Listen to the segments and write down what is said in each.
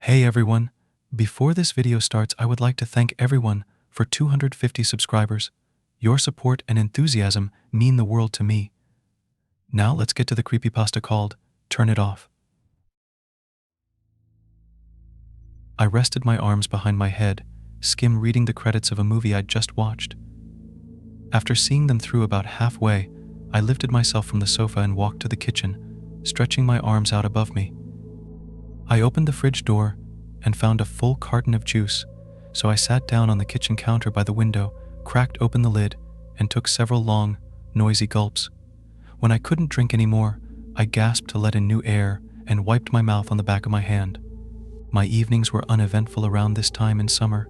Hey everyone, before this video starts I would like to thank everyone for 250 subscribers. Your support and enthusiasm mean the world to me. Now let's get to the creepypasta called Turn It Off. I rested my arms behind my head, skim reading the credits of a movie I'd just watched. After seeing them through about halfway, I lifted myself from the sofa and walked to the kitchen, stretching my arms out above me. I opened the fridge door and found a full carton of juice, so I sat down on the kitchen counter by the window, cracked open the lid, and took several long, noisy gulps. When I couldn't drink anymore, I gasped to let in new air and wiped my mouth on the back of my hand. My evenings were uneventful around this time in summer.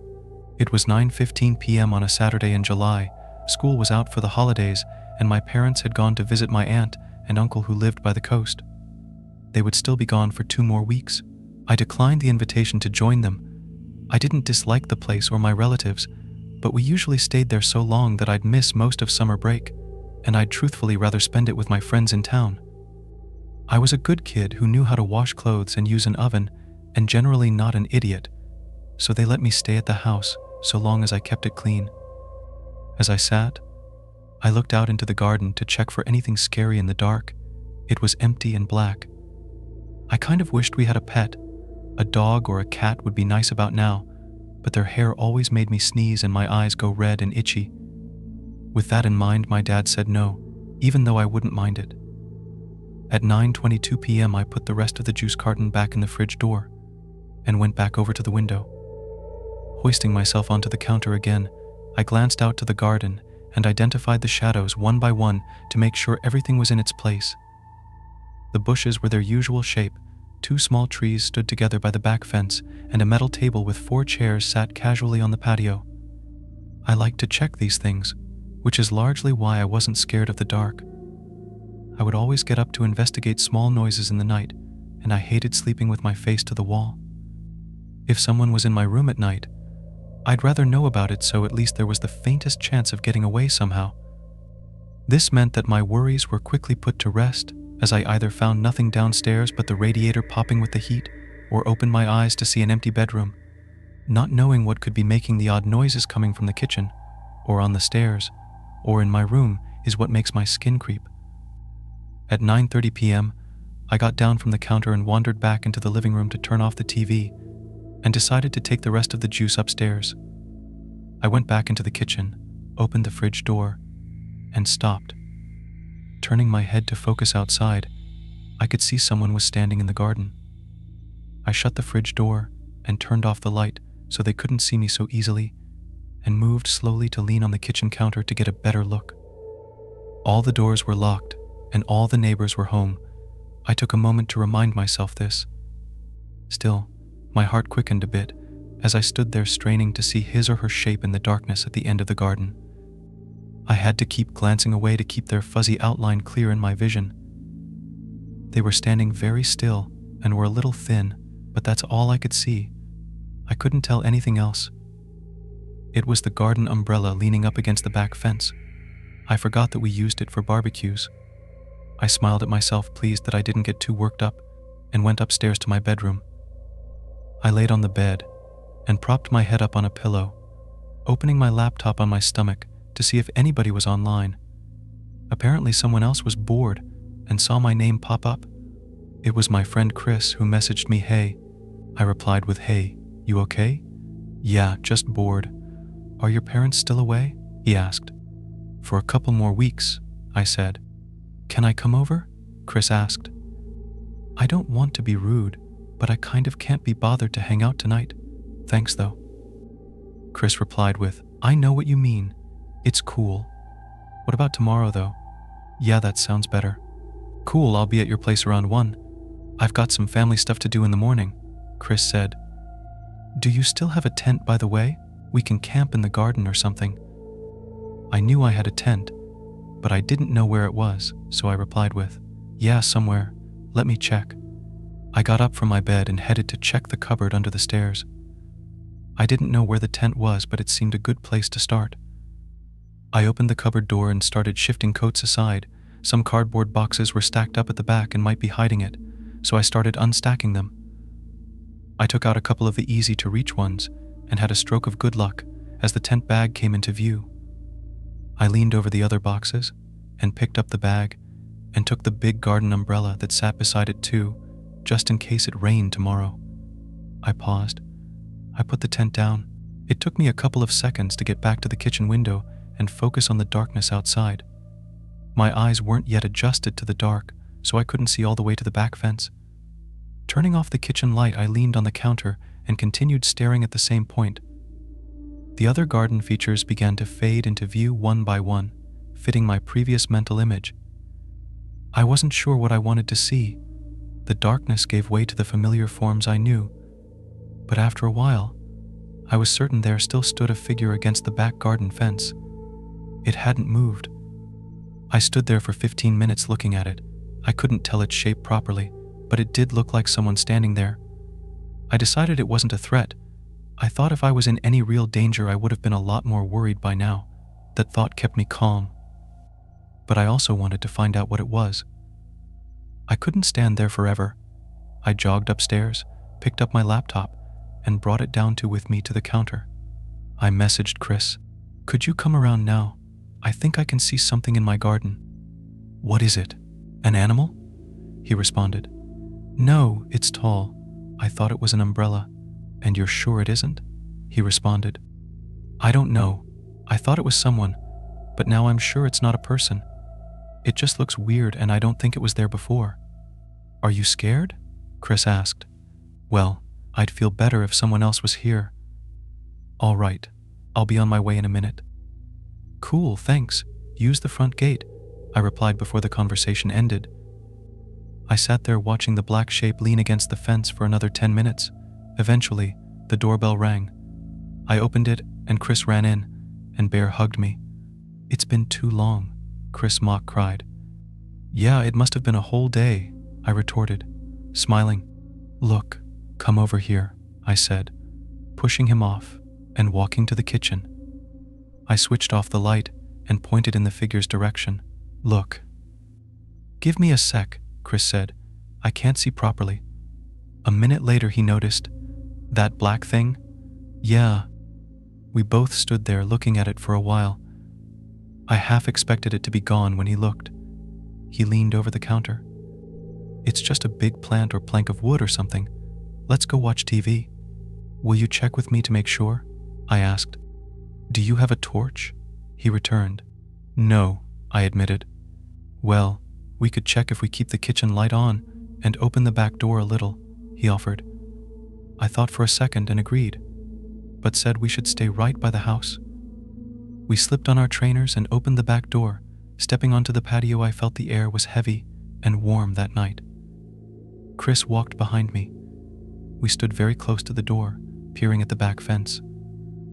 It was 9:15 p.m. on a Saturday in July. School was out for the holidays, and my parents had gone to visit my aunt and uncle who lived by the coast. They would still be gone for 2 more weeks. I declined the invitation to join them. I didn't dislike the place or my relatives, but we usually stayed there so long that I'd miss most of summer break, and I'd truthfully rather spend it with my friends in town. I was a good kid who knew how to wash clothes and use an oven, and generally not an idiot, so they let me stay at the house so long as I kept it clean. As I sat, I looked out into the garden to check for anything scary in the dark. It was empty and black. I kind of wished we had a pet. A dog or a cat would be nice about now, but their hair always made me sneeze and my eyes go red and itchy. With that in mind, my dad said no, even though I wouldn't mind it. At 9:22 p.m. I put the rest of the juice carton back in the fridge door and went back over to the window. Hoisting myself onto the counter again, I glanced out to the garden and identified the shadows one by one to make sure everything was in its place. The bushes were their usual shape. 2 small trees stood together by the back fence, and a metal table with 4 chairs sat casually on the patio. I like to check these things, which is largely why I wasn't scared of the dark. I would always get up to investigate small noises in the night, and I hated sleeping with my face to the wall. If someone was in my room at night, I'd rather know about it so at least there was the faintest chance of getting away somehow. This meant that my worries were quickly put to rest, as I either found nothing downstairs but the radiator popping with the heat, or opened my eyes to see an empty bedroom. Not knowing what could be making the odd noises coming from the kitchen, or on the stairs, or in my room is what makes my skin creep. At 9:30 p.m., I got down from the counter and wandered back into the living room to turn off the TV, and decided to take the rest of the juice upstairs. I went back into the kitchen, opened the fridge door, and stopped. Turning my head to focus outside, I could see someone was standing in the garden. I shut the fridge door and turned off the light so they couldn't see me so easily, and moved slowly to lean on the kitchen counter to get a better look. All the doors were locked, and all the neighbors were home. I took a moment to remind myself this. Still, my heart quickened a bit as I stood there straining to see his or her shape in the darkness at the end of the garden. I had to keep glancing away to keep their fuzzy outline clear in my vision. They were standing very still and were a little thin, but that's all I could see. I couldn't tell anything else. It was the garden umbrella leaning up against the back fence. I forgot that we used it for barbecues. I smiled at myself, pleased that I didn't get too worked up, and went upstairs to my bedroom. I laid on the bed and propped my head up on a pillow, opening my laptop on my stomach to see if anybody was online. Apparently someone else was bored and saw my name pop up. It was my friend Chris who messaged me, "Hey." I replied with, "Hey, you okay?" "Yeah, just bored." "Are your parents still away?" he asked. "For a couple more weeks," I said. "Can I come over?" Chris asked. "I don't want to be rude, but I kind of can't be bothered to hang out tonight. Thanks though." Chris replied with, "I know what you mean. It's cool. What about tomorrow though?" "Yeah, that sounds better." "Cool, I'll be at your place around 1. I've got some family stuff to do in the morning," Chris said. "Do you still have a tent, by the way? We can camp in the garden or something." I knew I had a tent, but I didn't know where it was, so I replied with, "Yeah, somewhere. Let me check." I got up from my bed and headed to check the cupboard under the stairs. I didn't know where the tent was, but it seemed a good place to start. I opened the cupboard door and started shifting coats aside. Some cardboard boxes were stacked up at the back and might be hiding it, so I started unstacking them. I took out a couple of the easy-to-reach ones and had a stroke of good luck as the tent bag came into view. I leaned over the other boxes and picked up the bag and took the big garden umbrella that sat beside it too, just in case it rained tomorrow. I paused. I put the tent down. It took me a couple of seconds to get back to the kitchen window and focus on the darkness outside. My eyes weren't yet adjusted to the dark, so I couldn't see all the way to the back fence. Turning off the kitchen light, I leaned on the counter and continued staring at the same point. The other garden features began to fade into view one by one, fitting my previous mental image. I wasn't sure what I wanted to see. The darkness gave way to the familiar forms I knew, but after a while, I was certain there still stood a figure against the back garden fence. It hadn't moved. I stood there for 15 minutes looking at it. I couldn't tell its shape properly, but it did look like someone standing there. I decided it wasn't a threat. I thought if I was in any real danger, I would have been a lot more worried by now. That thought kept me calm. But I also wanted to find out what it was. I couldn't stand there forever. I jogged upstairs, picked up my laptop, and brought it down with me to the counter. I messaged Chris, "Could you come around now? I think I can see something in my garden." "What is it? An animal?" he responded. "No, it's tall. I thought it was an umbrella." "And you're sure it isn't?" he responded. "I don't know. I thought it was someone, but now I'm sure it's not a person. It just looks weird and I don't think it was there before." "Are you scared?" Chris asked. "Well, I'd feel better if someone else was here." "All right, I'll be on my way in a minute." "Cool, thanks. Use the front gate," I replied before the conversation ended. I sat there watching the black shape lean against the fence for another 10 minutes. Eventually, the doorbell rang. I opened it and Chris ran in, and Bear hugged me. "It's been too long," Chris mock cried. "Yeah, it must have been a whole day," I retorted, smiling. "Look, come over here," I said, pushing him off and walking to the kitchen. I switched off the light and pointed in the figure's direction. "Look." "Give me a sec," Chris said. "I can't see properly." A minute later he noticed, "That black thing?" "Yeah." We both stood there looking at it for a while. I half expected it to be gone when he looked. He leaned over the counter. "It's just a big plant or plank of wood or something. Let's go watch TV." "Will you check with me to make sure?" I asked. "Do you have a torch?" he returned. "No," I admitted. "Well, we could check if we keep the kitchen light on and open the back door a little," he offered. I thought for a second and agreed, but said we should stay right by the house. We slipped on our trainers and opened the back door. Stepping onto the patio, I felt the air was heavy and warm that night. Chris walked behind me. We stood very close to the door, peering at the back fence.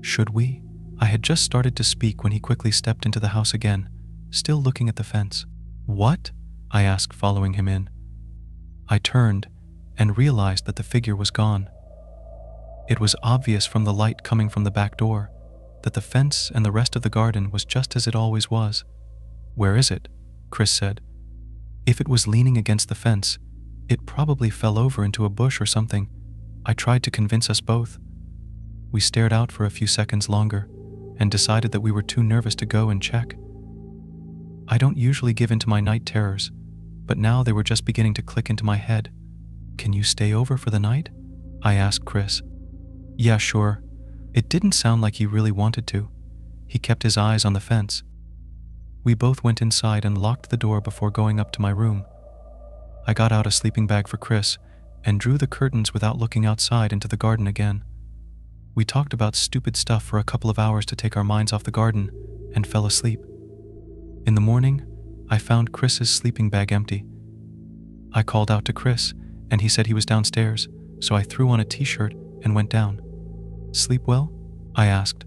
"Should we?" I had just started to speak when he quickly stepped into the house again, still looking at the fence. "What?" I asked, following him in. I turned and realized that the figure was gone. It was obvious from the light coming from the back door that the fence and the rest of the garden was just as it always was. "Where is it?" Chris said. "If it was leaning against the fence, it probably fell over into a bush or something." I tried to convince us both. We stared out for a few seconds longer and decided that we were too nervous to go and check. I don't usually give in to my night terrors, but now they were just beginning to click into my head. "Can you stay over for the night?" I asked Chris. "Yeah, sure." It didn't sound like he really wanted to. He kept his eyes on the fence. We both went inside and locked the door before going up to my room. I got out a sleeping bag for Chris and drew the curtains without looking outside into the garden again. We talked about stupid stuff for a couple of hours to take our minds off the garden and fell asleep. In the morning, I found Chris's sleeping bag empty. I called out to Chris, and he said he was downstairs, so I threw on a t-shirt and went down. "Sleep well?" I asked.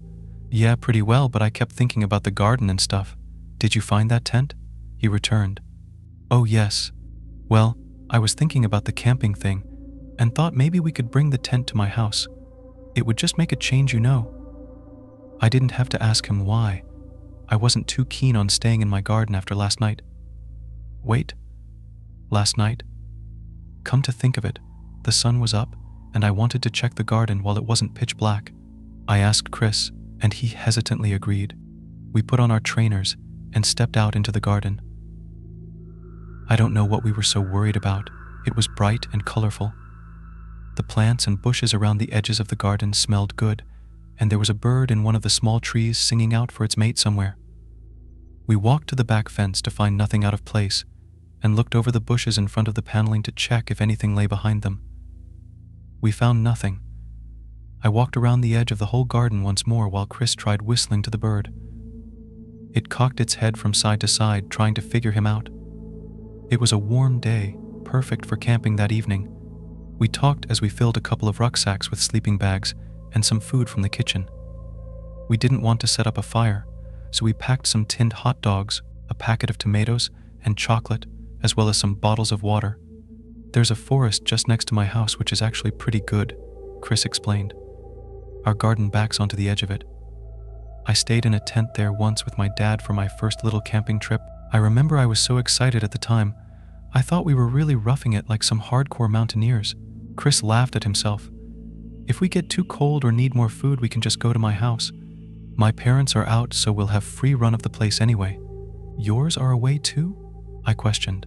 "Yeah, pretty well, but I kept thinking about the garden and stuff." "Did you find that tent?" he returned. "Oh, yes. Well, I was thinking about the camping thing and thought maybe we could bring the tent to my house. It would just make a change, you know." I didn't have to ask him why. I wasn't too keen on staying in my garden after last night. Wait. Last night? Come to think of it, the sun was up and I wanted to check the garden while it wasn't pitch black. I asked Chris, and he hesitantly agreed. We put on our trainers and stepped out into the garden. I don't know what we were so worried about. It was bright and colorful. The plants and bushes around the edges of the garden smelled good, and there was a bird in one of the small trees singing out for its mate somewhere. We walked to the back fence to find nothing out of place, and looked over the bushes in front of the paneling to check if anything lay behind them. We found nothing. I walked around the edge of the whole garden once more while Chris tried whistling to the bird. It cocked its head from side to side, trying to figure him out. It was a warm day, perfect for camping that evening. We talked as we filled a couple of rucksacks with sleeping bags and some food from the kitchen. We didn't want to set up a fire, so we packed some tinned hot dogs, a packet of tomatoes, and chocolate, as well as some bottles of water. There's a forest just next to my house which is actually pretty good, Chris explained. Our garden backs onto the edge of it. I stayed in a tent there once with my dad for my first little camping trip. I remember I was so excited at the time. I thought we were really roughing it like some hardcore mountaineers. Chris laughed at himself. If we get too cold or need more food, we can just go to my house. My parents are out, so we'll have free run of the place anyway. Yours are away too? I questioned.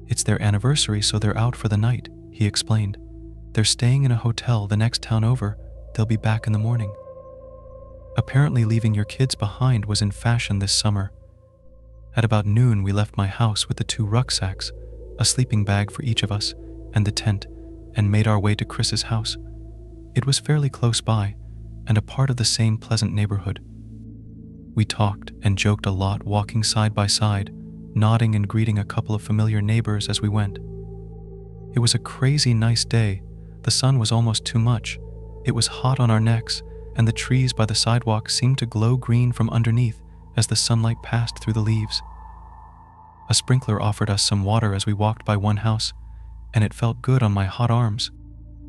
It's their anniversary, so they're out for the night, he explained. They're staying in a hotel the next town over. They'll be back in the morning. Apparently leaving your kids behind was in fashion this summer. At about noon, we left my house with the 2 rucksacks, a sleeping bag for each of us, and the tent, and made our way to Chris's house. It was fairly close by, and a part of the same pleasant neighborhood. We talked and joked a lot, walking side by side, nodding and greeting a couple of familiar neighbors as we went. It was a crazy nice day. The sun was almost too much. It was hot on our necks, and the trees by the sidewalk seemed to glow green from underneath as the sunlight passed through the leaves. A sprinkler offered us some water as we walked by one house, and it felt good on my hot arms.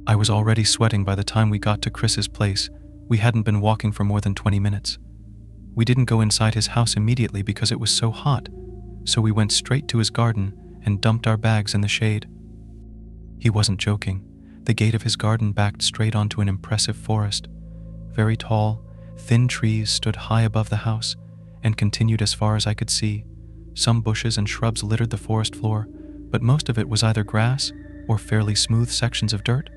I was already sweating by the time we got to Chris's place. We hadn't been walking for more than 20 minutes. We didn't go inside his house immediately because it was so hot, so we went straight to his garden and dumped our bags in the shade. He wasn't joking. The gate of his garden backed straight onto an impressive forest. Very tall, thin trees stood high above the house and continued as far as I could see. Some bushes and shrubs littered the forest floor, but most of it was either grass or fairly smooth sections of dirt.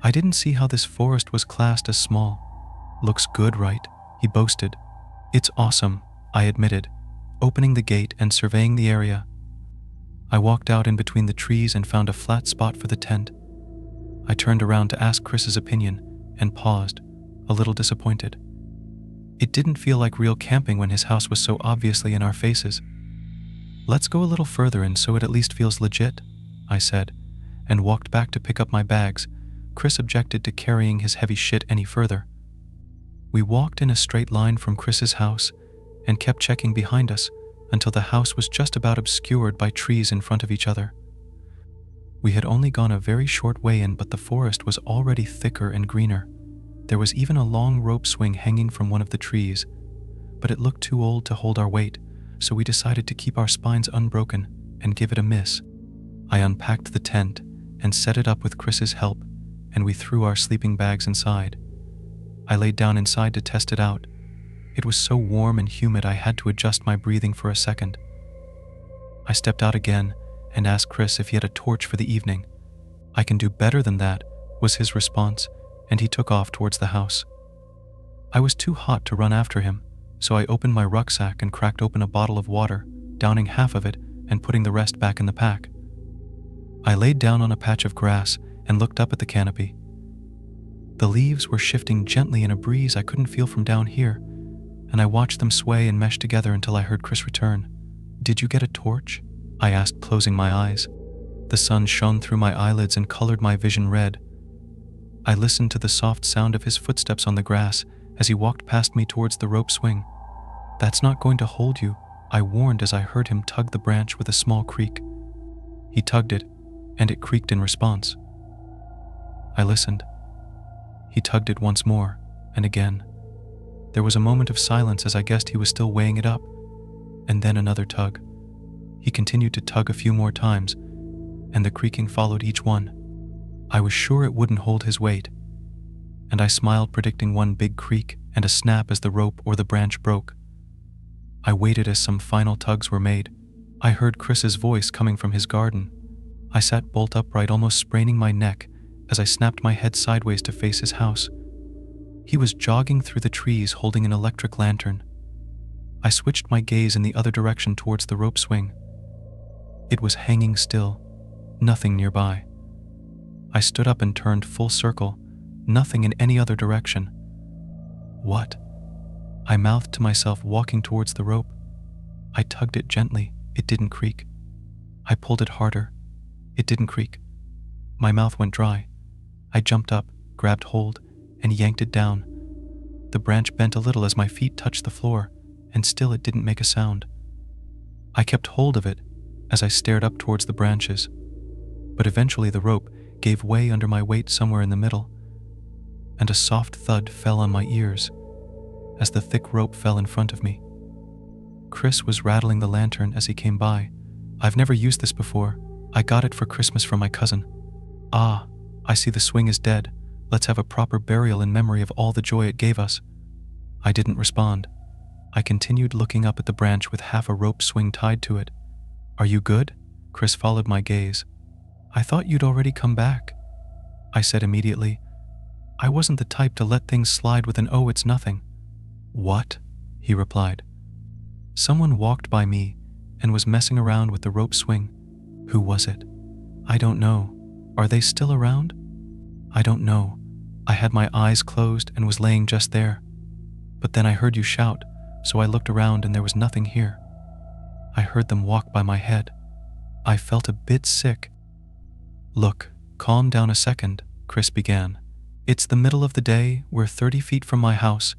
I didn't see how this forest was classed as small. Looks good, right? He boasted. It's awesome, I admitted, opening the gate and surveying the area. I walked out in between the trees and found a flat spot for the tent. I turned around to ask Chris's opinion and paused, a little disappointed. It didn't feel like real camping when his house was so obviously in our faces. Let's go a little further in so it at least feels legit, I said, and walked back to pick up my bags. Chris objected to carrying his heavy shit any further. We walked in a straight line from Chris's house and kept checking behind us until the house was just about obscured by trees in front of each other. We had only gone a very short way in, but the forest was already thicker and greener. There was even a long rope swing hanging from one of the trees, but it looked too old to hold our weight, so we decided to keep our spines unbroken and give it a miss. I unpacked the tent and set it up with Chris's help, and we threw our sleeping bags inside. I laid down inside to test it out. It was so warm and humid I had to adjust my breathing for a second. I stepped out again and asked Chris if he had a torch for the evening. I can do better than that, was his response, and he took off towards the house. I was too hot to run after him, so I opened my rucksack and cracked open a bottle of water, downing half of it and putting the rest back in the pack. I laid down on a patch of grass and looked up at the canopy. The leaves were shifting gently in a breeze I couldn't feel from down here, and I watched them sway and mesh together until I heard Chris return. "Did you get a torch?" I asked, closing my eyes. The sun shone through my eyelids and colored my vision red. I listened to the soft sound of his footsteps on the grass as he walked past me towards the rope swing. "That's not going to hold you," I warned as I heard him tug the branch with a small creak. He tugged it, and it creaked in response. I listened. He tugged it once more, and again. There was a moment of silence as I guessed he was still weighing it up, and then another tug. He continued to tug a few more times, and the creaking followed each one. I was sure it wouldn't hold his weight, and I smiled, predicting one big creak and a snap as the rope or the branch broke. I waited as some final tugs were made. I heard Chris's voice coming from his garden. I sat bolt upright, almost spraining my neck as I snapped my head sideways to face his house. He was jogging through the trees holding an electric lantern. I switched my gaze in the other direction towards the rope swing. It was hanging still, nothing nearby. I stood up and turned full circle, nothing in any other direction. What? I mouthed to myself, walking towards the rope. I tugged it gently. It didn't creak. I pulled it harder. It didn't creak. My mouth went dry. I jumped up, grabbed hold, and yanked it down. The branch bent a little as my feet touched the floor, and still it didn't make a sound. I kept hold of it as I stared up towards the branches, but eventually the rope gave way under my weight somewhere in the middle, and a soft thud fell on my ears as the thick rope fell in front of me. Chris was rattling the lantern as he came by. I've never used this before. I got it for Christmas from my cousin. Ah, I see the swing is dead. Let's have a proper burial in memory of all the joy it gave us. I didn't respond. I continued looking up at the branch with half a rope swing tied to it. Are you good? Chris followed my gaze. I thought you'd already come back, I said immediately. I wasn't the type to let things slide with an "oh, it's nothing." What? He replied. Someone walked by me and was messing around with the rope swing. Who was it? I don't know. Are they still around? I don't know. I had my eyes closed and was laying just there. But then I heard you shout, so I looked around and there was nothing here. I heard them walk by my head. I felt a bit sick. Look, calm down a second, Chris began. It's the middle of the day, we're 30 feet from my house,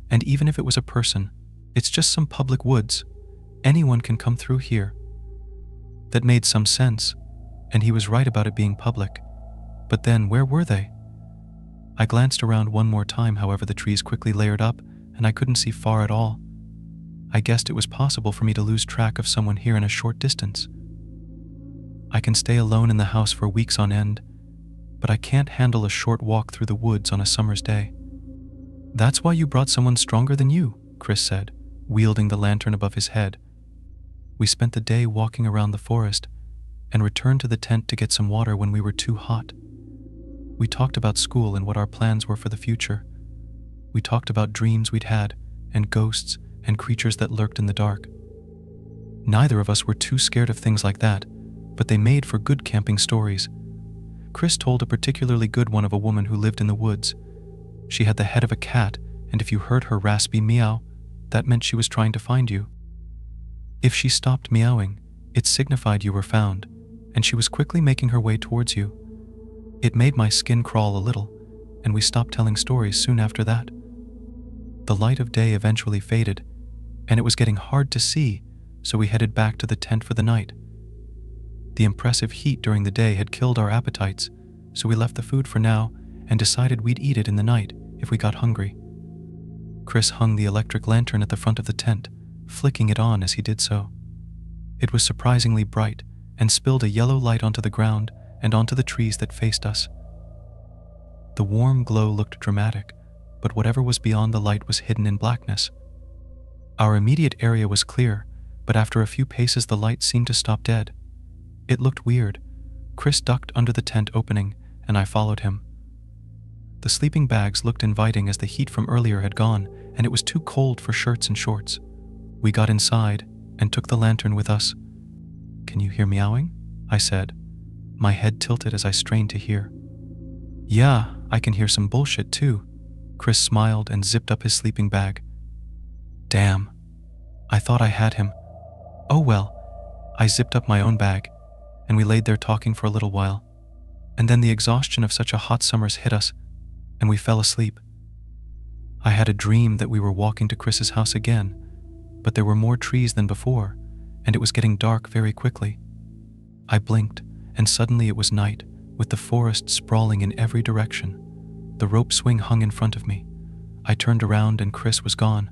and even if it was a person, it's just some public woods. Anyone can come through here. That made some sense, and he was right about it being public. But then, where were they? I glanced around one more time, however, the trees quickly layered up, and I couldn't see far at all. I guessed it was possible for me to lose track of someone here in a short distance. I can stay alone in the house for weeks on end, but I can't handle a short walk through the woods on a summer's day. That's why you brought someone stronger than you, Chris said, wielding the lantern above his head. We spent the day walking around the forest and returned to the tent to get some water when we were too hot. We talked about school and what our plans were for the future. We talked about dreams we'd had and ghosts and creatures that lurked in the dark. Neither of us were too scared of things like that, but they made for good camping stories. Chris told a particularly good one of a woman who lived in the woods. She had the head of a cat, and if you heard her raspy meow, that meant she was trying to find you. If she stopped meowing, it signified you were found, and she was quickly making her way towards you. It made my skin crawl a little, and we stopped telling stories soon after that. The light of day eventually faded, and it was getting hard to see, so we headed back to the tent for the night. The impressive heat during the day had killed our appetites, so we left the food for now and decided we'd eat it in the night if we got hungry. Chris hung the electric lantern at the front of the tent, flicking it on as he did so. It was surprisingly bright and spilled a yellow light onto the ground and onto the trees that faced us. The warm glow looked dramatic, but whatever was beyond the light was hidden in blackness. Our immediate area was clear, but after a few paces the light seemed to stop dead. It looked weird. Chris ducked under the tent opening, and I followed him. The sleeping bags looked inviting as the heat from earlier had gone, and it was too cold for shirts and shorts. We got inside and took the lantern with us. "Can you hear meowing?" I said. My head tilted as I strained to hear. "Yeah, I can hear some bullshit too." Chris smiled and zipped up his sleeping bag. Damn. I thought I had him. Oh well. I zipped up my own bag, and we laid there talking for a little while. And then the exhaustion of such a hot summer's hit us, and we fell asleep. I had a dream that we were walking to Chris's house again, but there were more trees than before, and it was getting dark very quickly. I blinked, and suddenly it was night, with the forest sprawling in every direction. The rope swing hung in front of me. I turned around and Chris was gone.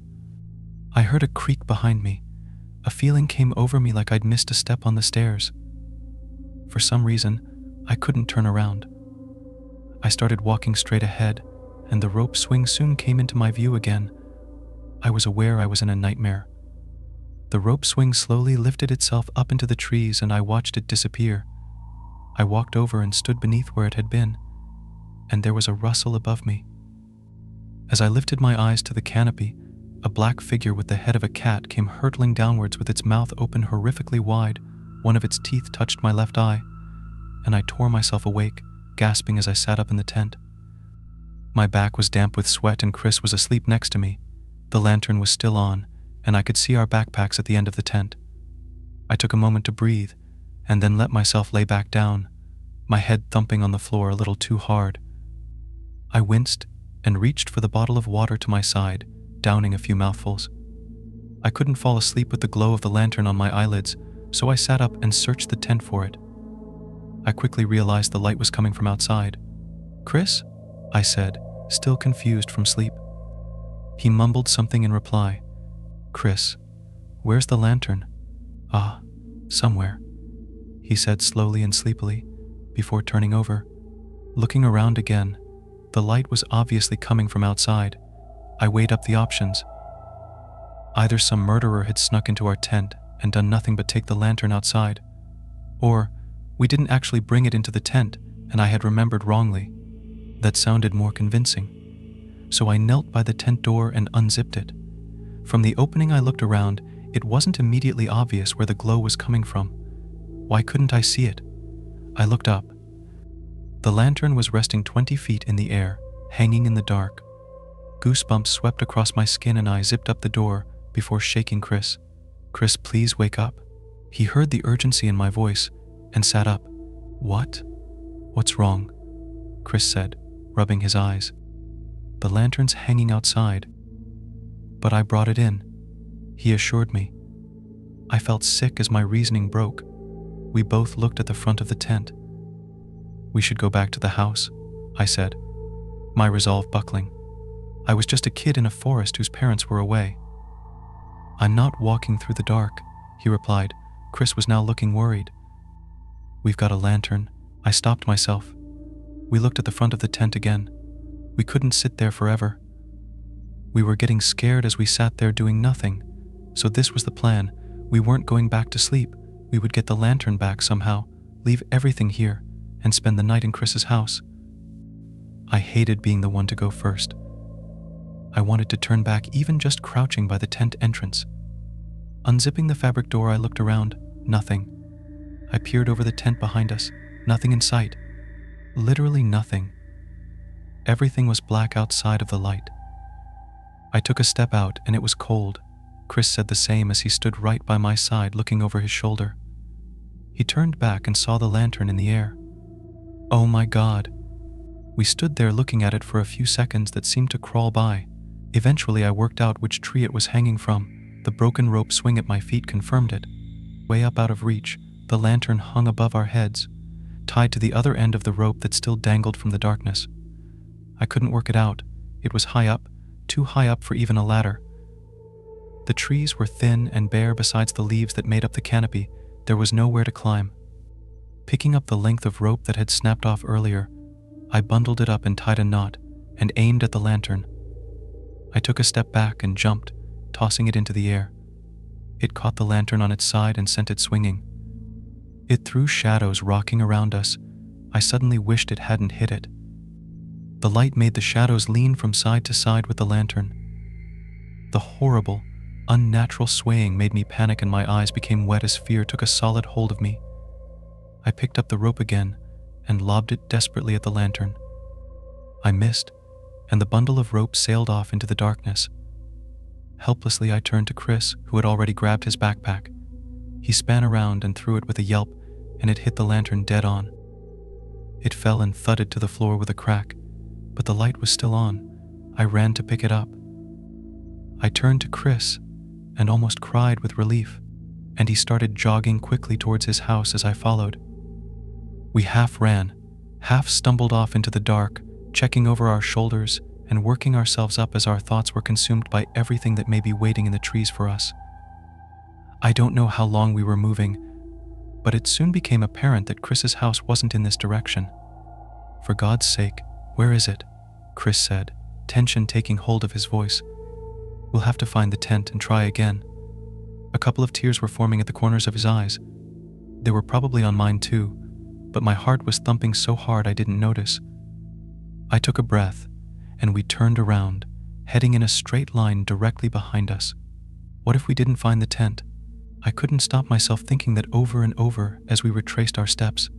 I heard a creak behind me. A feeling came over me like I'd missed a step on the stairs. For some reason, I couldn't turn around. I started walking straight ahead, and the rope swing soon came into my view again. I was aware I was in a nightmare. The rope swing slowly lifted itself up into the trees, and I watched it disappear. I walked over and stood beneath where it had been, and there was a rustle above me. As I lifted my eyes to the canopy, a black figure with the head of a cat came hurtling downwards with its mouth open horrifically wide. One of its teeth touched my left eye, and I tore myself awake, gasping as I sat up in the tent. My back was damp with sweat, and Chris was asleep next to me. The lantern was still on, and I could see our backpacks at the end of the tent. I took a moment to breathe, and then let myself lay back down, my head thumping on the floor a little too hard. I winced and reached for the bottle of water to my side, downing a few mouthfuls. I couldn't fall asleep with the glow of the lantern on my eyelids, so I sat up and searched the tent for it. I quickly realized the light was coming from outside. "Chris?" I said, still confused from sleep. He mumbled something in reply. "Chris, where's the lantern?" "Ah, somewhere," he said slowly and sleepily, before turning over. Looking around again, the light was obviously coming from outside. I weighed up the options. Either some murderer had snuck into our tent and done nothing but take the lantern outside, or we didn't actually bring it into the tent and I had remembered wrongly. That sounded more convincing. So I knelt by the tent door and unzipped it. From the opening I looked around, it wasn't immediately obvious where the glow was coming from. Why couldn't I see it? I looked up. The lantern was resting 20 feet in the air, hanging in the dark. Goosebumps swept across my skin and I zipped up the door before shaking Chris. "Chris, please wake up." He heard the urgency in my voice and sat up. "What? What's wrong?" Chris said, rubbing his eyes. "The lantern's hanging outside." "But I brought it in," he assured me. I felt sick as my reasoning broke. We both looked at the front of the tent. "We should go back to the house," I said, my resolve buckling. I was just a kid in a forest whose parents were away. "I'm not walking through the dark," he replied. Chris was now looking worried. "We've got a lantern." I stopped myself. We looked at the front of the tent again. We couldn't sit there forever. We were getting scared as we sat there doing nothing. So this was the plan. We weren't going back to sleep. We would get the lantern back somehow, leave everything here, and spend the night in Chris's house. I hated being the one to go first. I wanted to turn back even just crouching by the tent entrance. Unzipping the fabric door, I looked around. Nothing. I peered over the tent behind us. Nothing in sight. Literally nothing. Everything was black outside of the light. I took a step out and it was cold. Chris said the same as he stood right by my side looking over his shoulder. He turned back and saw the lantern in the air. Oh my God. We stood there looking at it for a few seconds that seemed to crawl by. Eventually I worked out which tree it was hanging from. The broken rope swing at my feet confirmed it. Way up out of reach, the lantern hung above our heads, tied to the other end of the rope that still dangled from the darkness. I couldn't work it out. It was high up, too high up for even a ladder. The trees were thin and bare besides the leaves that made up the canopy. There was nowhere to climb. Picking up the length of rope that had snapped off earlier, I bundled it up and tied a knot and aimed at the lantern. I took a step back and jumped, tossing it into the air. It caught the lantern on its side and sent it swinging. It threw shadows rocking around us. I suddenly wished it hadn't hit it. The light made the shadows lean from side to side with the lantern. The horrible, unnatural swaying made me panic and my eyes became wet as fear took a solid hold of me. I picked up the rope again and lobbed it desperately at the lantern. I missed, and the bundle of rope sailed off into the darkness. Helplessly, I turned to Chris, who had already grabbed his backpack. He span around and threw it with a yelp, and it hit the lantern dead on. It fell and thudded to the floor with a crack, but the light was still on. I ran to pick it up. I turned to Chris and almost cried with relief, and he started jogging quickly towards his house as I followed. We half ran, half stumbled off into the dark, checking over our shoulders and working ourselves up as our thoughts were consumed by everything that may be waiting in the trees for us. I don't know how long we were moving, but it soon became apparent that Chris's house wasn't in this direction. For God's sake, "Where is it?" Chris said, tension taking hold of his voice. "We'll have to find the tent and try again." A couple of tears were forming at the corners of his eyes. They were probably on mine too, but my heart was thumping so hard I didn't notice. I took a breath, and we turned around, heading in a straight line directly behind us. What if we didn't find the tent? I couldn't stop myself thinking that over and over as we retraced our steps.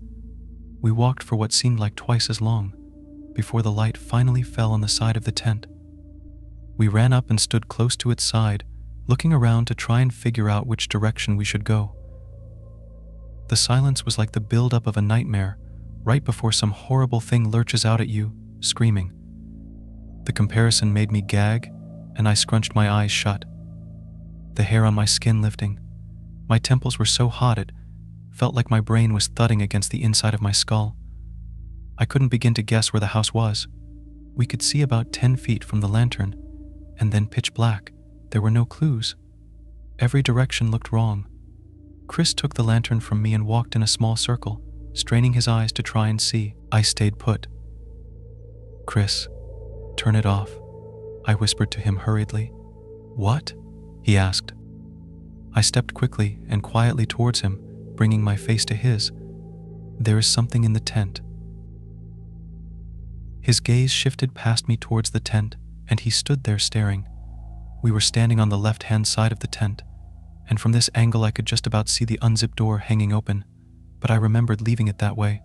We walked for what seemed like twice as long, before the light finally fell on the side of the tent. We ran up and stood close to its side, looking around to try and figure out which direction we should go. The silence was like the build-up of a nightmare, right before some horrible thing lurches out at you, screaming. The comparison made me gag, and I scrunched my eyes shut, the hair on my skin lifting. My temples were so hot it felt like my brain was thudding against the inside of my skull. I couldn't begin to guess where the house was. We could see about 10 feet from the lantern, and then pitch black. There were no clues. Every direction looked wrong. Chris took the lantern from me and walked in a small circle, straining his eyes to try and see. I stayed put. "Chris, turn it off," I whispered to him hurriedly. "What?" he asked. I stepped quickly and quietly towards him, bringing my face to his. "There is something in the tent." His gaze shifted past me towards the tent, and he stood there staring. We were standing on the left-hand side of the tent, and from this angle I could just about see the unzipped door hanging open, but I remembered leaving it that way.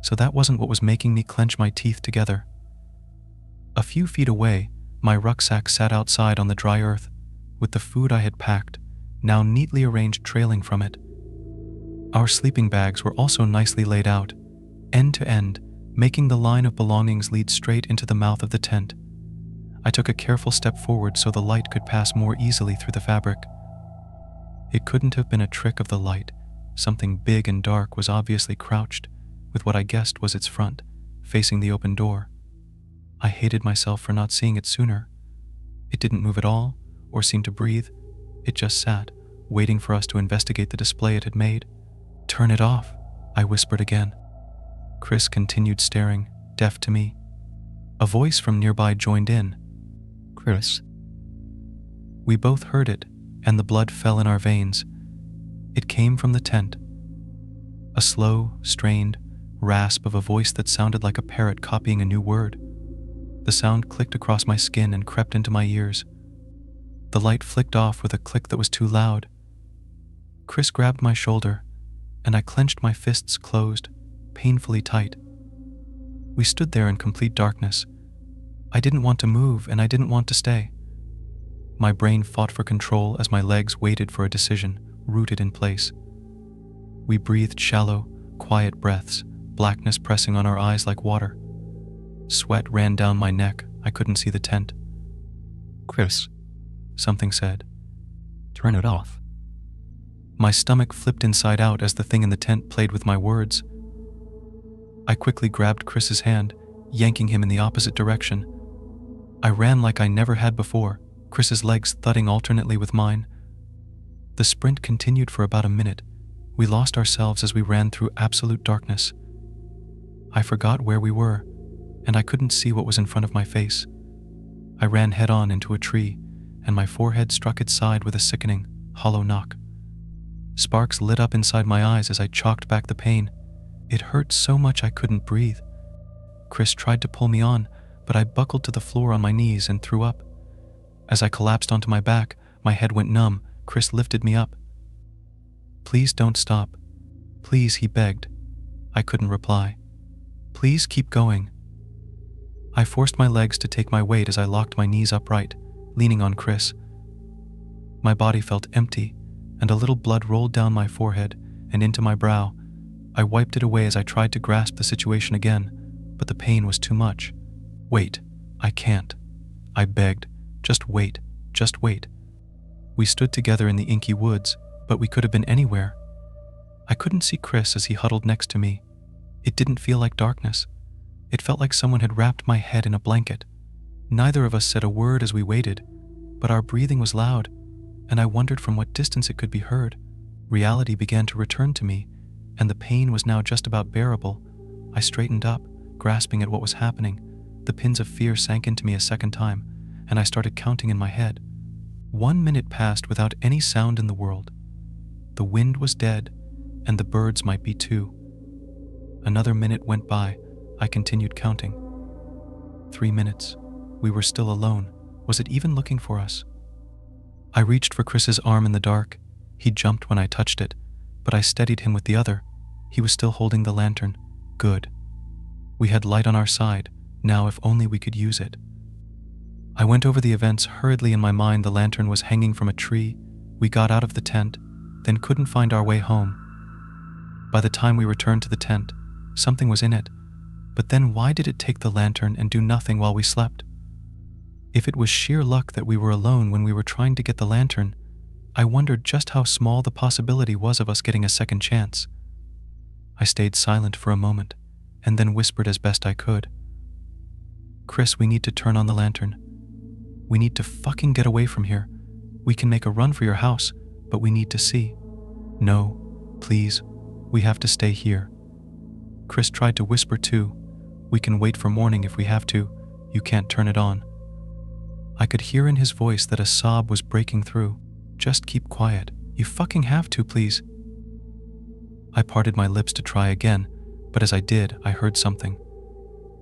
So that wasn't what was making me clench my teeth together. A few feet away, my rucksack sat outside on the dry earth, with the food I had packed, now neatly arranged trailing from it. Our sleeping bags were also nicely laid out, end to end, making the line of belongings lead straight into the mouth of the tent. I took a careful step forward so the light could pass more easily through the fabric. It couldn't have been a trick of the light. Something big and dark was obviously crouched, with what I guessed was its front, facing the open door. I hated myself for not seeing it sooner. It didn't move at all, or seem to breathe. It just sat, waiting for us to investigate the display it had made. "Turn it off," I whispered again. Chris continued staring, deaf to me. A voice from nearby joined in. "Chris." We both heard it, and the blood fell in our veins. It came from the tent. A slow, strained rasp of a voice that sounded like a parrot copying a new word. The sound clicked across my skin and crept into my ears. The light flicked off with a click that was too loud. Chris grabbed my shoulder, and I clenched my fists closed, painfully tight. We stood there in complete darkness. I didn't want to move, and I didn't want to stay. My brain fought for control as my legs waited for a decision, rooted in place. We breathed shallow, quiet breaths, blackness pressing on our eyes like water. Sweat ran down my neck. I couldn't see the tent. "Chris," something said. "Turn it off." My stomach flipped inside out as the thing in the tent played with my words. I quickly grabbed Chris's hand, yanking him in the opposite direction. I ran like I never had before, Chris's legs thudding alternately with mine. The sprint continued for about a minute. We lost ourselves as we ran through absolute darkness. I forgot where we were, and I couldn't see what was in front of my face. I ran head-on into a tree, and my forehead struck its side with a sickening, hollow knock. Sparks lit up inside my eyes as I chalked back the pain. It hurt so much I couldn't breathe. Chris tried to pull me on, but I buckled to the floor on my knees and threw up. As I collapsed onto my back, my head went numb. Chris lifted me up. "Please don't stop. Please," he begged. I couldn't reply. "Please keep going." I forced my legs to take my weight as I locked my knees upright, leaning on Chris. My body felt empty, and a little blood rolled down my forehead and into my brow. I wiped it away as I tried to grasp the situation again, but the pain was too much. "Wait, I can't," I begged. "Just wait, just wait." We stood together in the inky woods, but we could have been anywhere. I couldn't see Chris as he huddled next to me. It didn't feel like darkness. It felt like someone had wrapped my head in a blanket. Neither of us said a word as we waited, but our breathing was loud, and I wondered from what distance it could be heard. Reality began to return to me, and the pain was now just about bearable. I straightened up, grasping at what was happening. The pins of fear sank into me a second time, and I started counting in my head. 1 minute passed without any sound in the world. The wind was dead, and the birds might be too. Another minute went by. I continued counting. 3 minutes. We were still alone. Was it even looking for us? I reached for Chris's arm in the dark. He jumped when I touched it, but I steadied him with the other. He was still holding the lantern. Good. We had light on our side. Now, if only we could use it. I went over the events hurriedly in my mind. The lantern was hanging from a tree. We got out of the tent, then couldn't find our way home. By the time we returned to the tent, something was in it. But then why did it take the lantern and do nothing while we slept? If it was sheer luck that we were alone when we were trying to get the lantern, I wondered just how small the possibility was of us getting a second chance. I stayed silent for a moment, and then whispered as best I could. Chris, we need to turn on the lantern. We need to fucking get away from here. We can make a run for your house, but we need to see. No, please, we have to stay here. Chris tried to whisper too. We can wait for morning if we have to. You can't turn it on. I could hear in his voice that a sob was breaking through. Just keep quiet. You fucking have to, please. I parted my lips to try again, but as I did, I heard something.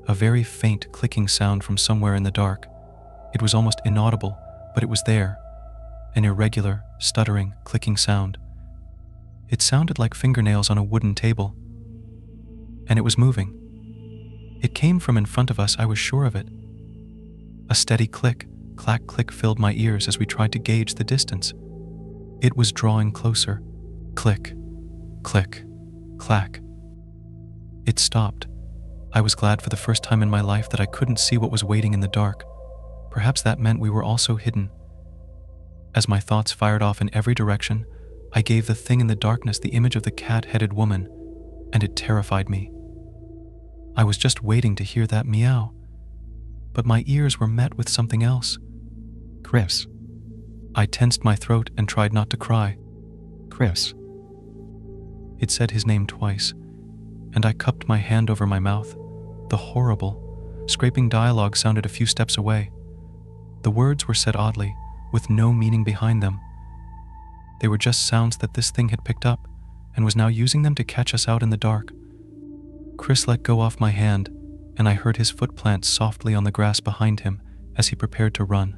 A very faint clicking sound from somewhere in the dark. It was almost inaudible, but it was there. An irregular, stuttering, clicking sound. It sounded like fingernails on a wooden table. And it was moving. It came from in front of us, I was sure of it. A steady click, clack, click filled my ears as we tried to gauge the distance. It was drawing closer. Click, click, clack. It stopped. I was glad for the first time in my life that I couldn't see what was waiting in the dark. Perhaps that meant we were also hidden. As my thoughts fired off in every direction, I gave the thing in the darkness the image of the cat-headed woman, and it terrified me. I was just waiting to hear that meow, but my ears were met with something else. Chris. I tensed my throat and tried not to cry. Chris. It said his name twice, and I cupped my hand over my mouth. The horrible, scraping dialogue sounded a few steps away. The words were said oddly, with no meaning behind them. They were just sounds that this thing had picked up, and was now using them to catch us out in the dark. Chris let go off my hand, and I heard his foot plant softly on the grass behind him as he prepared to run.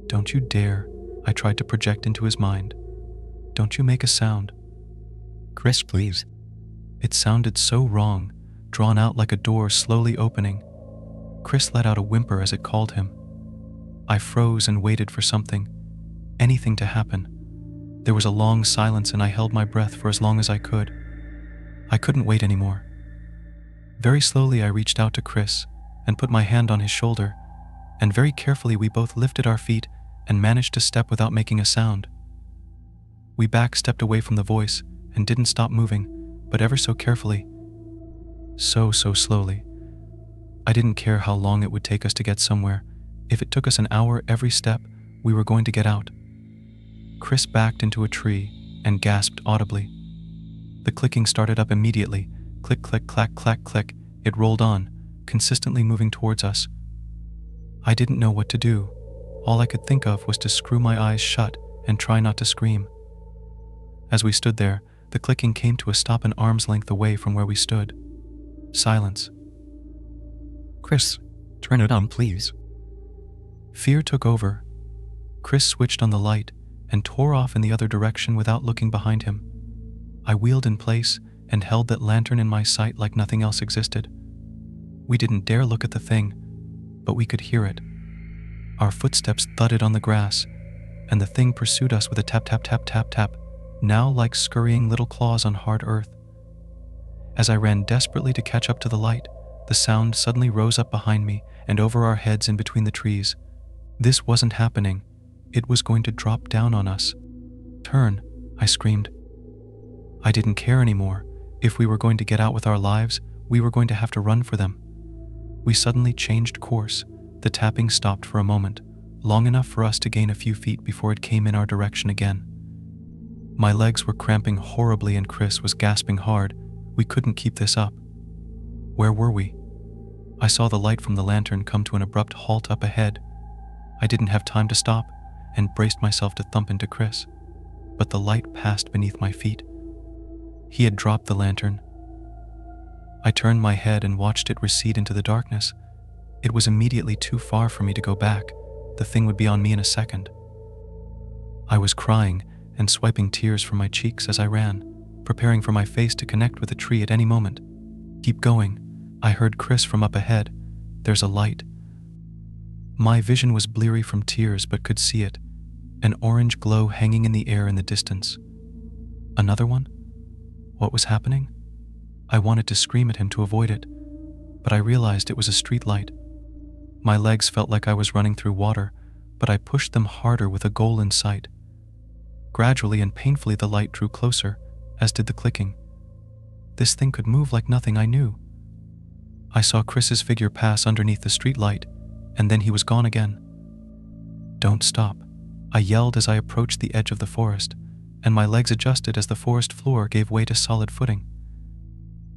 Don't you dare, I tried to project into his mind. Don't you make a sound. Chris, please. It sounded so wrong, drawn out like a door slowly opening. Chris let out a whimper as it called him. I froze and waited for something, anything to happen. There was a long silence and I held my breath for as long as I could. I couldn't wait anymore. Very slowly I reached out to Chris and put my hand on his shoulder, and very carefully we both lifted our feet and managed to step without making a sound. We back-stepped away from the voice and didn't stop moving, but ever so carefully. So slowly. I didn't care how long it would take us to get somewhere. If it took us an hour every step, we were going to get out. Chris backed into a tree and gasped audibly. The clicking started up immediately. Click, click, clack, clack, click. It rolled on, consistently moving towards us. I didn't know what to do. All I could think of was to screw my eyes shut and try not to scream. As we stood there, the clicking came to a stop an arm's length away from where we stood. Silence. Chris, turn it on, please. Fear took over. Chris switched on the light and tore off in the other direction without looking behind him. I wheeled in place and held that lantern in my sight like nothing else existed. We didn't dare look at the thing, but we could hear it. Our footsteps thudded on the grass, and the thing pursued us with a tap, tap, tap, tap, tap, now like scurrying little claws on hard earth. As I ran desperately to catch up to the light, the sound suddenly rose up behind me and over our heads in between the trees. This wasn't happening. It was going to drop down on us. Turn, I screamed. I didn't care anymore. If we were going to get out with our lives, we were going to have to run for them. We suddenly changed course. The tapping stopped for a moment, long enough for us to gain a few feet before it came in our direction again. My legs were cramping horribly and Chris was gasping hard. We couldn't keep this up. Where were we? I saw the light from the lantern come to an abrupt halt up ahead. I didn't have time to stop and braced myself to thump into Chris, but the light passed beneath my feet. He had dropped the lantern. I turned my head and watched it recede into the darkness. It was immediately too far for me to go back. The thing would be on me in a second. I was crying and swiping tears from my cheeks as I ran, preparing for my face to connect with a tree at any moment. "Keep going," I heard Chris from up ahead. "There's a light." My vision was bleary from tears but could see it, an orange glow hanging in the air in the distance. Another one? What was happening? I wanted to scream at him to avoid it, but I realized it was a street light. My legs felt like I was running through water, but I pushed them harder with a goal in sight. Gradually and painfully the light drew closer, as did the clicking. This thing could move like nothing I knew. I saw Chris's figure pass underneath the street light, and then he was gone again. "Don't stop," I yelled as I approached the edge of the forest, and my legs adjusted as the forest floor gave way to solid footing.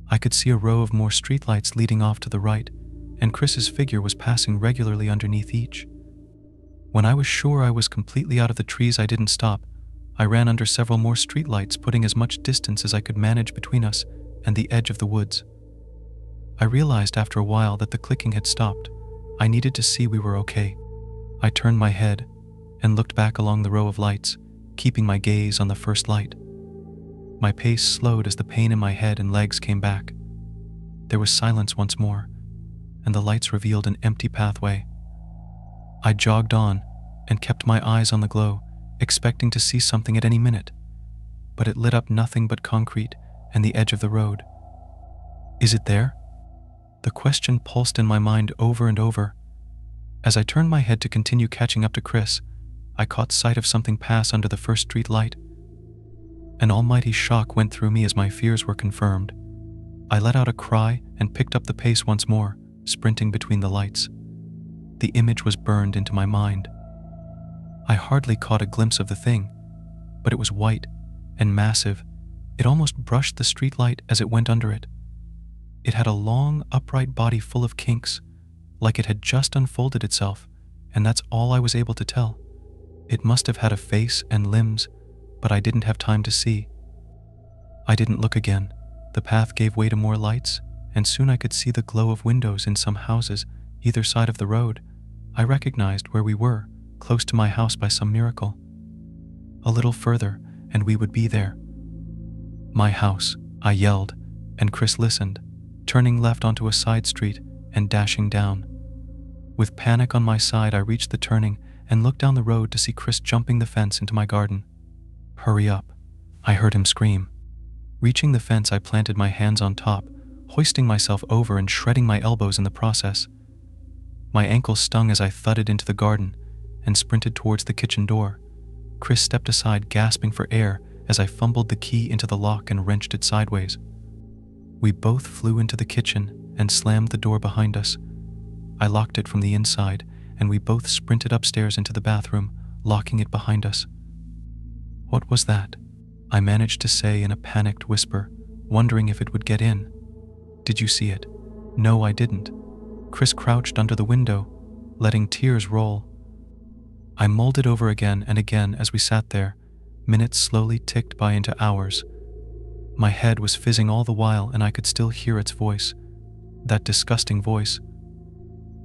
I could see a row of more streetlights leading off to the right, and Chris's figure was passing regularly underneath each. When I was sure I was completely out of the trees, I didn't stop. I ran under several more streetlights, putting as much distance as I could manage between us and the edge of the woods. I realized after a while that the clicking had stopped. I needed to see we were okay. I turned my head and looked back along the row of lights, keeping my gaze on the first light. My pace slowed as the pain in my head and legs came back. There was silence once more, and the lights revealed an empty pathway. I jogged on and kept my eyes on the glow, expecting to see something at any minute, but it lit up nothing but concrete and the edge of the road. "Is it there?" The question pulsed in my mind over and over. As I turned my head to continue catching up to Chris, I caught sight of something pass under the first street light. An almighty shock went through me as my fears were confirmed. I let out a cry and picked up the pace once more, sprinting between the lights. The image was burned into my mind. I hardly caught a glimpse of the thing, but it was white and massive. It almost brushed the streetlight as it went under it. It had a long, upright body full of kinks, like it had just unfolded itself, and that's all I was able to tell. It must have had a face and limbs, but I didn't have time to see. I didn't look again. The path gave way to more lights, and soon I could see the glow of windows in some houses either side of the road. I recognized where we were, close to my house by some miracle. A little further, and we would be there. "My house," I yelled, and Chris listened, turning left onto a side street and dashing down. With panic on my side, I reached the turning and looked down the road to see Chris jumping the fence into my garden. "Hurry up," I heard him scream. Reaching the fence, I planted my hands on top, hoisting myself over and shredding my elbows in the process. My ankles stung as I thudded into the garden and sprinted towards the kitchen door. Chris stepped aside, gasping for air as I fumbled the key into the lock and wrenched it sideways. We both flew into the kitchen and slammed the door behind us. I locked it from the inside, and we both sprinted upstairs into the bathroom, locking it behind us. "What was that?" I managed to say in a panicked whisper, wondering if it would get in. "Did you see it?" "No, I didn't." Chris crouched under the window, letting tears roll. I mulled it over again and again as we sat there. Minutes slowly ticked by into hours. My head was fizzing all the while, and I could still hear its voice. That disgusting voice.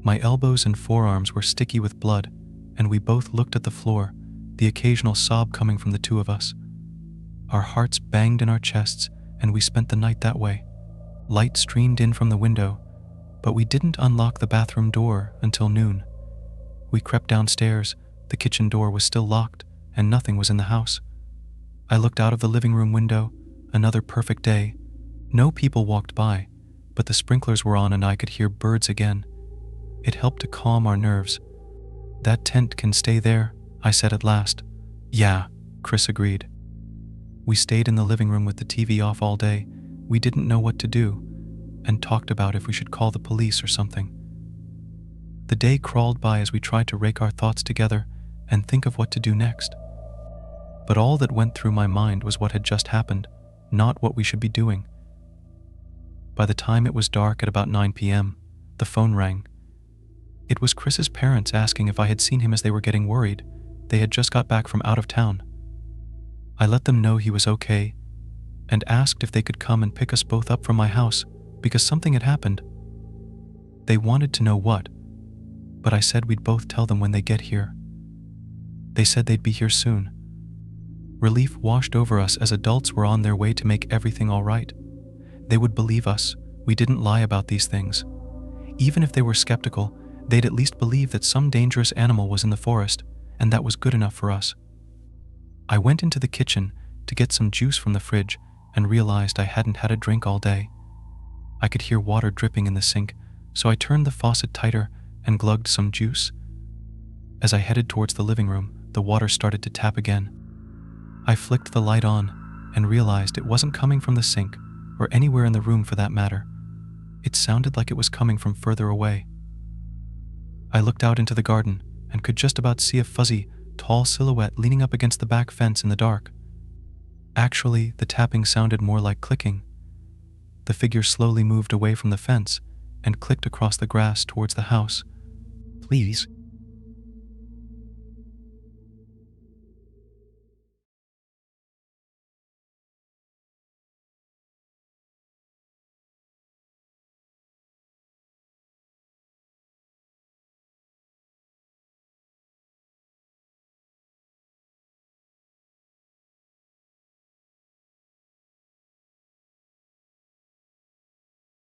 My elbows and forearms were sticky with blood, and we both looked at the floor, the occasional sob coming from the two of us. Our hearts banged in our chests, and we spent the night that way. Light streamed in from the window, but we didn't unlock the bathroom door until noon. We crept downstairs. The kitchen door was still locked, and nothing was in the house. I looked out of the living room window. Another perfect day. No people walked by, but the sprinklers were on and I could hear birds again. It helped to calm our nerves. "That tent can stay there," I said at last. "Yeah," Chris agreed. We stayed in the living room with the TV off all day. We didn't know what to do, and talked about if we should call the police or something. The day crawled by as we tried to rake our thoughts together and think of what to do next. But all that went through my mind was what had just happened, not what we should be doing. By the time it was dark at about 9 p.m., The phone rang. It was Chris's parents asking if I had seen him as they were getting worried. They had just got back from out of town. I let them know he was okay and asked if they could come and pick us both up from my house because something had happened. They wanted to know what, but I said we'd both tell them when they get here. They said they'd be here soon. Relief washed over us as adults were on their way to make everything all right. They would believe us. We didn't lie about these things. Even if they were skeptical, they'd at least believe that some dangerous animal was in the forest, and that was good enough for us. I went into the kitchen to get some juice from the fridge and realized I hadn't had a drink all day. I could hear water dripping in the sink, so I turned the faucet tighter and glugged some juice. As I headed towards the living room, the water started to tap again. I flicked the light on and realized it wasn't coming from the sink or anywhere in the room for that matter. It sounded like it was coming from further away. I looked out into the garden and could just about see a fuzzy, tall silhouette leaning up against the back fence in the dark. Actually, the tapping sounded more like clicking. The figure slowly moved away from the fence and clicked across the grass towards the house. Please,